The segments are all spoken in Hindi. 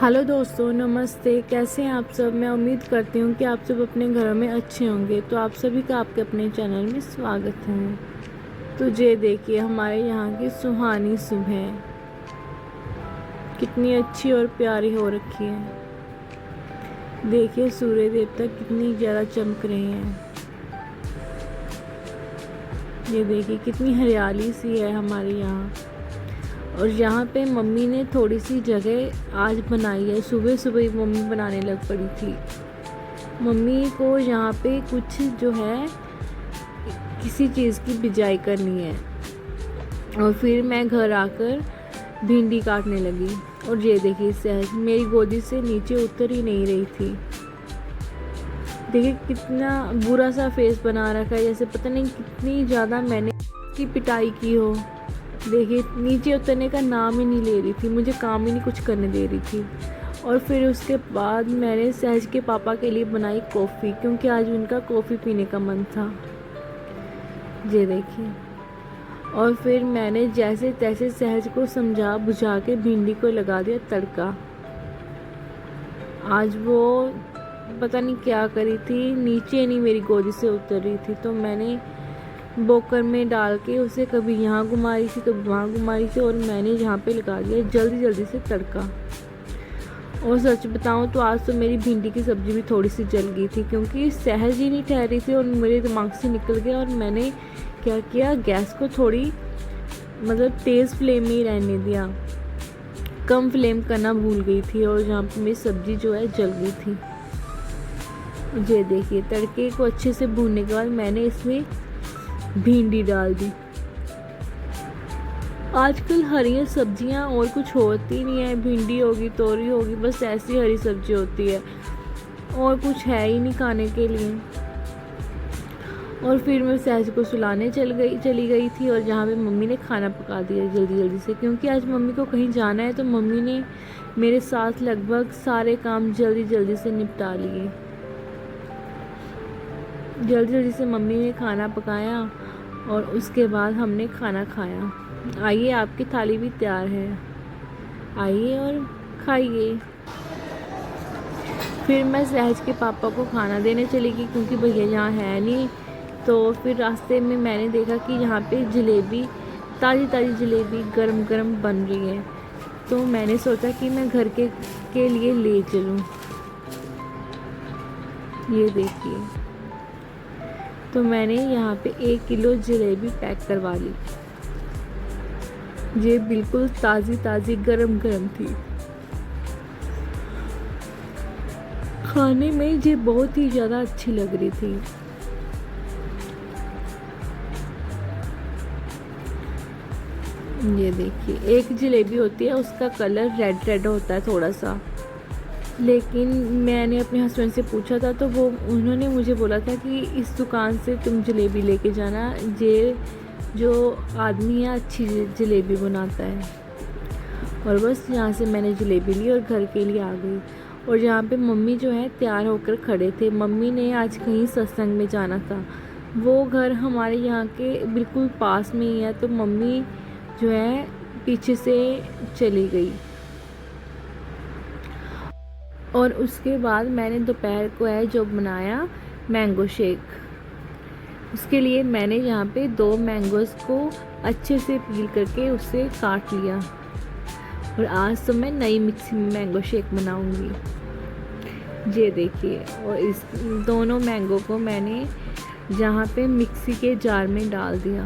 हेलो दोस्तों, नमस्ते। कैसे हैं आप सब। मैं उम्मीद करती हूँ कि आप सब अपने घरों में अच्छे होंगे। तो आप सभी का आपके अपने चैनल में स्वागत है। तो ये देखिए, हमारे यहाँ की सुहानी सुबह कितनी अच्छी और प्यारी हो रखी है। देखिए सूर्य देवता कितनी ज़्यादा चमक रहे हैं। ये देखिए कितनी हरियाली सी है हमारे यहाँ। और यहाँ पे मम्मी ने थोड़ी सी जगह आज बनाई है। सुबह सुबह ही मम्मी बनाने लग पड़ी थी। मम्मी को यहाँ पे कुछ जो है किसी चीज़ की बिजाई करनी है। और फिर मैं घर आकर भिंडी काटने लगी। और ये देखिए सहज मेरी गोदी से नीचे उतर ही नहीं रही थी। देखिए कितना बुरा सा फेस बना रखा है, जैसे पता नहीं कितनी ज़्यादा मैंने की पिटाई की हो। देखिए नीचे उतरने का नाम ही नहीं ले रही थी, मुझे काम ही नहीं कुछ करने दे रही थी। और फिर उसके बाद मैंने सहज के पापा के लिए बनाई कॉफ़ी, क्योंकि आज उनका कॉफ़ी पीने का मन था। ये देखिए। और फिर मैंने जैसे तैसे सहज को समझा बुझा के भिंडी को लगा दिया तड़का। आज वो पता नहीं क्या करी थी, नीचे नहीं मेरी गोदी से उतर रही थी। तो मैंने बोकर में डाल के उसे कभी यहाँ घुमा रही थी कभी वहाँ घुमा रही थी, और मैंने यहाँ पे लगा दिया जल्दी जल्दी से तड़का। और सच बताऊँ तो आज तो मेरी भिंडी की सब्ज़ी भी थोड़ी सी जल गई थी, क्योंकि सहज ही नहीं ठहरी थी और मेरे दिमाग से निकल गया। और मैंने क्या किया, गैस को थोड़ी मतलब तेज़ फ्लेम में ही रहने दिया, कम फ्लेम करना भूल गई थी। और यहाँ पर मेरी सब्ज़ी जो है जल गई थी। ये देखिए तड़के को अच्छे से भूनने के बाद मैंने इसमें भिंडी डाल दी। आजकल हरी सब्जियां और कुछ होती नहीं है, भिंडी होगी तोरी होगी, बस ऐसी हरी सब्जी होती है और कुछ है ही नहीं खाने के लिए। और फिर मैं सहज को सुलाने चली गई थी। और जहाँ पे मम्मी ने खाना पका दिया जल्दी जल्दी से, क्योंकि आज मम्मी को कहीं जाना है। तो मम्मी ने मेरे साथ लगभग सारे काम जल्दी जल्दी से निपटा लिए। जल्दी जल्दी से मम्मी ने खाना पकाया और उसके बाद हमने खाना खाया। आइए आपकी थाली भी तैयार है, आइए और खाइए। फिर मैं सहज के पापा को खाना देने चली गई, क्योंकि भैया यहाँ है नहीं। तो फिर रास्ते में मैंने देखा कि यहाँ पे जलेबी, ताज़ी ताज़ी जलेबी गरम गरम बन रही है। तो मैंने सोचा कि मैं घर के लिए ले चलूँ। ये देखिए, तो मैंने यहाँ पे 1 किलो जलेबी पैक करवा ली। ये बिल्कुल ताज़ी ताज़ी गरम गरम थी। खाने में ये बहुत ही ज़्यादा अच्छी लग रही थी। ये देखिए, एक जलेबी होती है उसका कलर रेड रेड होता है थोड़ा सा। लेकिन मैंने अपने हस्बैंड से पूछा था, तो उन्होंने मुझे बोला था कि इस दुकान से तुम जलेबी लेके जाना, ये जो आदमी है अच्छी जलेबी बनाता है। और बस यहाँ से मैंने जलेबी ली और घर के लिए आ गई। और यहाँ पे मम्मी जो है तैयार होकर खड़े थे। मम्मी ने आज कहीं सत्संग में जाना था। वो घर हमारे यहाँ के बिल्कुल पास में ही है। तो मम्मी जो है पीछे से चली गई। और उसके बाद मैंने दोपहर को है जो बनाया मैंगो शेक। उसके लिए मैंने यहाँ पे 2 मैंगोज़ को अच्छे से पील करके उससे काट लिया। और आज तो मैं नई मिक्सी में मैंगो शेक बनाऊंगी। ये देखिए, और इस दोनों मैंगो को मैंने जहाँ पे मिक्सी के जार में डाल दिया।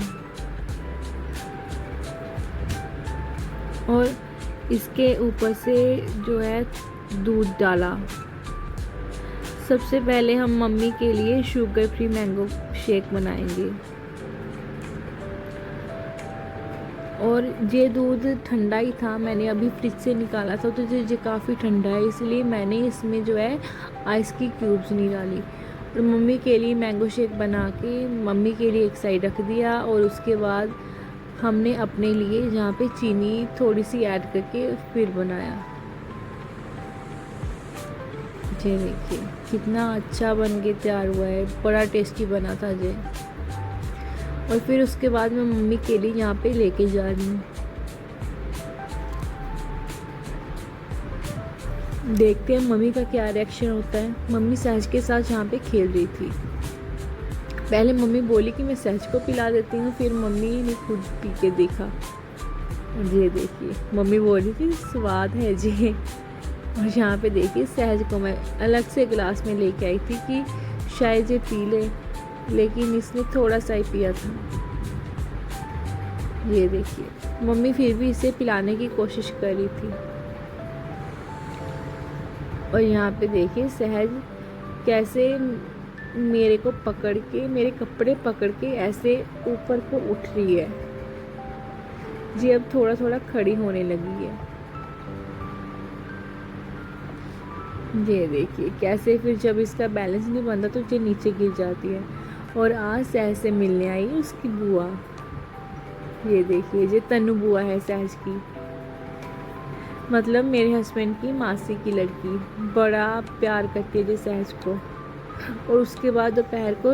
और इसके ऊपर से जो है दूध डाला। सबसे पहले हम मम्मी के लिए शुगर फ्री मैंगो शेक बनाएंगे। और ये दूध ठंडा ही था, मैंने अभी फ्रिज से निकाला था। तो ये काफ़ी ठंडा है, इसलिए मैंने इसमें जो है आइस की क्यूब्स नहीं डाली। और मम्मी के लिए मैंगो शेक बना के मम्मी के लिए एक साइड रख दिया। और उसके बाद हमने अपने लिए जहाँ पे चीनी थोड़ी सी ऐड करके फिर बनाया। ये देखिए कितना अच्छा बन के तैयार हुआ है, बड़ा टेस्टी बना था ये। और फिर उसके बाद मैं मम्मी के लिए यहाँ पे लेके जा रही हूँ। देखते हैं मम्मी का क्या रिएक्शन होता है। मम्मी सहज के साथ यहाँ पे खेल रही थी। पहले मम्मी बोली कि मैं सहज को पिला देती हूँ, फिर मम्मी ने खुद पी के देखा। ये देखिए मम्मी बोल रही थी स्वाद है जी। और यहाँ पे देखिए सहज को मैं अलग से गिलास में लेके आई थी कि शायद ये पी ले, लेकिन इसने थोड़ा सा ही पिया था। ये देखिए मम्मी फिर भी इसे पिलाने की कोशिश कर रही थी। और यहाँ पे देखिए सहज कैसे मेरे को पकड़ के, मेरे कपड़े पकड़ के ऐसे ऊपर को उठ रही है जी। अब थोड़ा थोड़ा खड़ी होने लगी है। ये देखिए कैसे फिर जब इसका बैलेंस नहीं बनता तो ये नीचे गिर जाती है। और आज सहज से मिलने आई उसकी बुआ। ये देखिए ये तनु बुआ है सहज की, मतलब मेरे हस्बैंड की मासी की लड़की। बड़ा प्यार करती है जी सहज को। और उसके बाद दोपहर को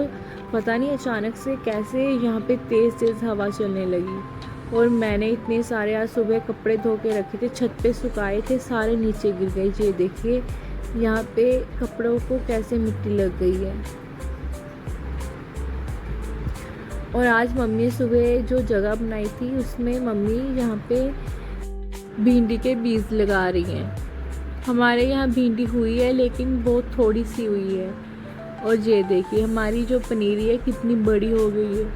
पता नहीं अचानक से कैसे यहाँ पे तेज़ तेज़ हवा चलने लगी। और मैंने इतने सारे आज सुबह कपड़े धो के रखे थे, छत पे सुखाए थे, सारे नीचे गिर गए। ये देखिए यहाँ पे कपड़ों को कैसे मिट्टी लग गई है। और आज मम्मी सुबह जो जगह बनाई थी उसमें मम्मी यहाँ पे भिंडी के बीज लगा रही हैं। हमारे यहाँ भिंडी हुई है लेकिन बहुत थोड़ी सी हुई है। और ये देखिए हमारी जो पनीरी है कितनी बड़ी हो गई है।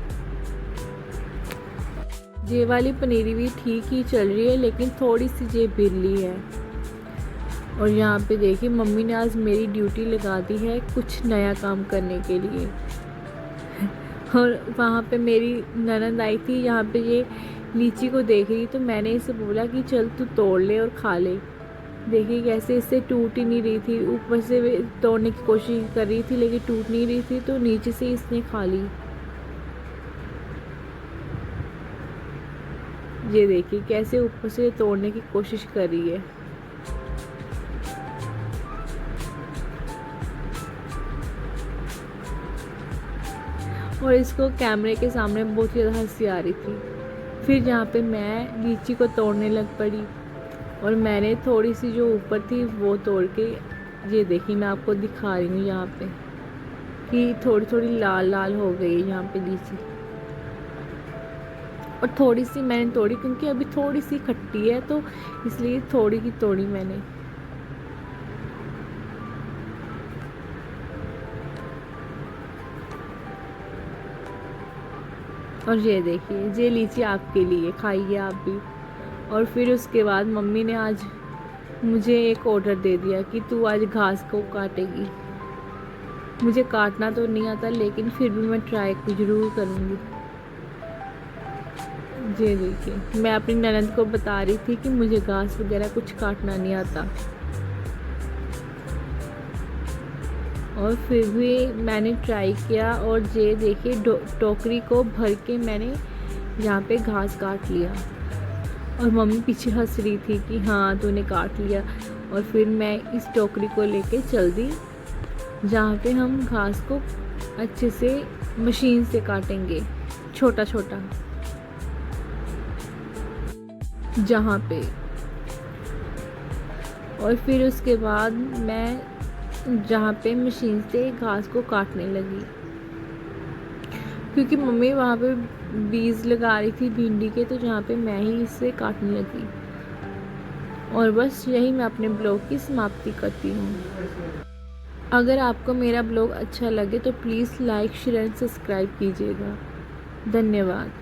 ये वाली पनीरी भी ठीक ही चल रही है लेकिन थोड़ी सी ये बिरली है। और यहाँ पे देखिए मम्मी ने आज मेरी ड्यूटी लगा दी है कुछ नया काम करने के लिए। और वहाँ पे मेरी ननद आई थी, यहाँ पे ये लीची को देख रही तो मैंने इसे बोला कि चल तू तोड़ ले और खा ले। देखिए कैसे इससे टूट ही नहीं रही थी, ऊपर से तोड़ने की कोशिश कर रही थी लेकिन टूट नहीं रही थी, तो नीचे से इसने खा ली। ये देखिए कैसे ऊपर से तोड़ने की कोशिश कर रही है। और इसको कैमरे के सामने बहुत ज़्यादा हंसी आ रही थी। फिर यहाँ पे मैं लीची को तोड़ने लग पड़ी और मैंने थोड़ी सी जो ऊपर थी वो तोड़ के, ये देखिए मैं आपको दिखा रही हूँ यहाँ पे कि थोड़ी थोड़ी लाल लाल हो गई है यहाँ पे लीची। और थोड़ी सी मैंने तोड़ी क्योंकि अभी थोड़ी सी खट्टी है तो इसलिए थोड़ी की तोड़ी मैंने। और ये देखिए ये लीची आपके लिए, खाइए आप भी। और फिर उसके बाद मम्मी ने आज मुझे एक ऑर्डर दे दिया कि तू आज घास को काटेगी। मुझे काटना तो नहीं आता लेकिन फिर भी मैं ट्राई ज़रूर करूँगी। ये देखिए मैं अपनी ननद को बता रही थी कि मुझे घास वगैरह कुछ काटना नहीं आता, और फिर भी मैंने ट्राई किया। और ये देखिए टोकरी को भर के मैंने यहाँ पे घास काट लिया। और मम्मी पीछे हंस रही थी कि हाँ तूने काट लिया। और फिर मैं इस टोकरी को लेके चल दी जहाँ पे हम घास को अच्छे से मशीन से काटेंगे, छोटा छोटा जहाँ पे। और फिर उसके बाद मैं जहाँ पे मशीन से घास को काटने लगी क्योंकि मम्मी वहाँ पे बीज लगा रही थी भिंडी के, तो जहाँ पे मैं ही इसे काटने लगी। और बस यही मैं अपने ब्लॉग की समाप्ति करती हूँ। अगर आपको मेरा ब्लॉग अच्छा लगे तो please like share and subscribe कीजिएगा। धन्यवाद।